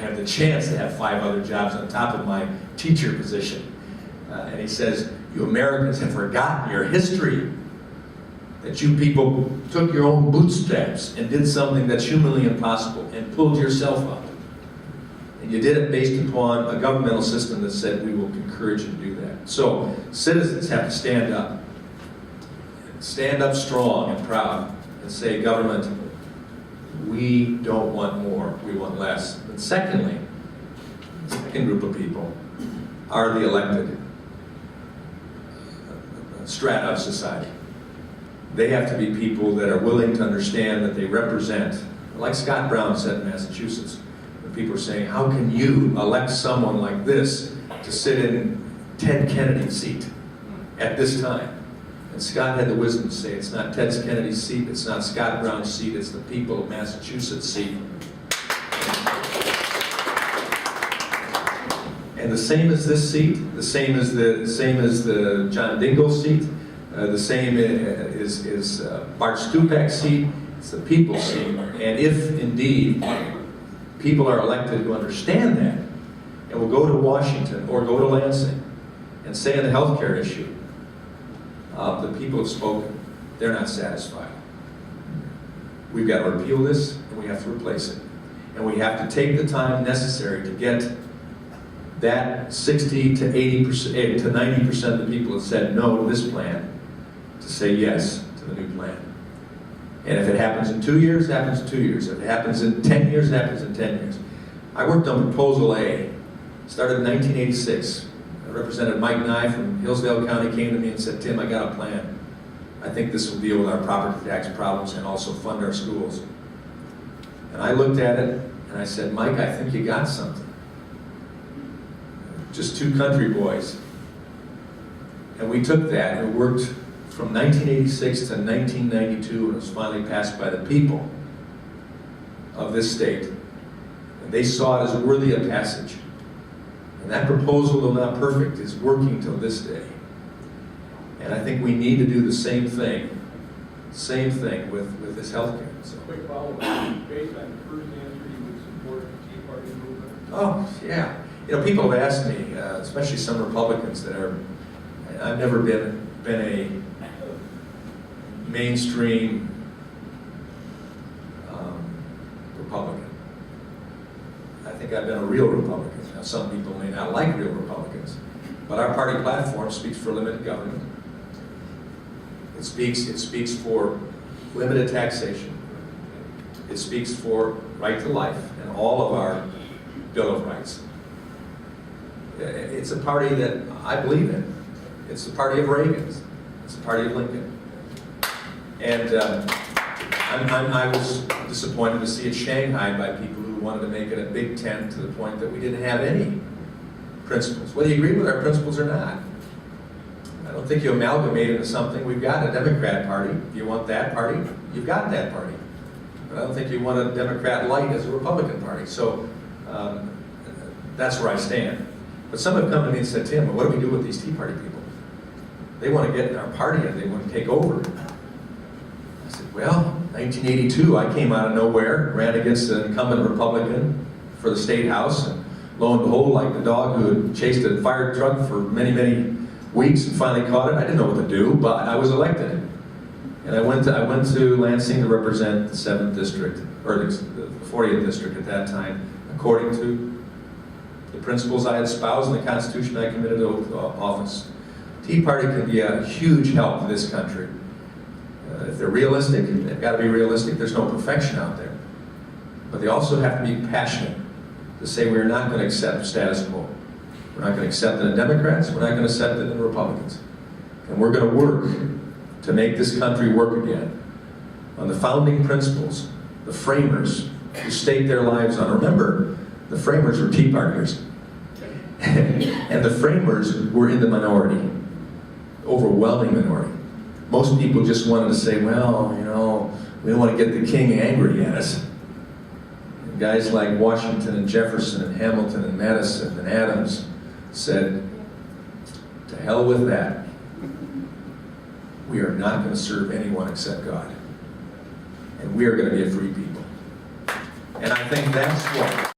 have the chance to have 5 other jobs on top of my teacher position. And he says, you Americans have forgotten your history, that you people took your own bootstraps and did something that's humanly impossible and pulled yourself up. And you did it based upon a governmental system that said we will encourage you to do that. So citizens have to stand up. Stand up strong and proud and say, government, we don't want more, we want less. And secondly, the second group of people are the elected strata of society. They have to be people that are willing to understand that they represent, like Scott Brown said in Massachusetts, when people are saying, how can you elect someone like this to sit in Ted Kennedy's seat at this time? And Scott had the wisdom to say, it's not Ted Kennedy's seat, it's not Scott Brown's seat, it's the people of Massachusetts' seat. And the same as this seat, the same as the John Dingell's seat, the same is Bart Stupak's seat, it's the people's seat. And if indeed people are elected who understand that, and will go to Washington or go to Lansing and say on the healthcare issue, the people have spoken, they're not satisfied. We've got to repeal this and we have to replace it. And we have to take the time necessary to get that 60 to 80% to 90% of the people that said no to this plan to say yes to the new plan. And if it happens in 2 years, it happens in 2 years. If it happens in 10 years, it happens in 10 years. I worked on Proposal A, started in 1986. Representative Mike Nye from Hillsdale County came to me and said, Tim, I got a plan. I think this will deal with our property tax problems and also fund our schools. And I looked at it and I said, Mike, I think you got something. Just 2 country boys. And we took that and it worked from 1986 to 1992 and it was finally passed by the people of this state. And they saw it as worthy of passage. And that proposal, though not perfect, is working till this day. And I think we need to do the same thing with this health care. So. Quick follow-up. Based on the first answer, you would support the Tea Party movement? Oh, yeah. You know, people have asked me, especially some Republicans that are, I've never been a mainstream Republican. I think I've been a real Republican. Now, some people may not like real Republicans, but our party platform speaks for limited government. It speaks for limited taxation. It speaks for right to life and all of our Bill of Rights. It's a party that I believe in. It's the party of Reagan's. It's the party of Lincoln. And I was disappointed to see it shanghaied by people who wanted to make it a Big Tent to the point that we didn't have any principles. Whether you agree with our principles or not. I don't think you amalgamate into something. We've got a Democrat party. If you want that party, you've got that party. But I don't think you want a Democrat light as a Republican party. So that's where I stand. But some have come to me and said, Tim, what do we do with these Tea Party people? They want to get in our party and they want to take over. I said, well, 1982, I came out of nowhere, ran against an incumbent Republican for the State House, and lo and behold, like the dog who had chased a fire truck for many, many weeks and finally caught it, I didn't know what to do, but I was elected. And I went to Lansing to represent the 7th District, or the 40th District at that time, according to the principles I had espoused in the Constitution I committed to office. Tea Party can be a huge help to this country. If they're realistic, they've got to be realistic. There's no perfection out there. But they also have to be passionate to say we're not going to accept status quo. We're not going to accept it in Democrats. We're not going to accept it in Republicans. And we're going to work to make this country work again on the founding principles, the framers who staked their lives on. Remember, the framers were Tea Partiers. And the framers were in the minority, overwhelming minority. Most people just wanted to say, well, you know, we don't want to get the king angry at us. And guys like Washington and Jefferson and Hamilton and Madison and Adams said, to hell with that. We are not going to serve anyone except God. And we are going to be a free people. And I think that's what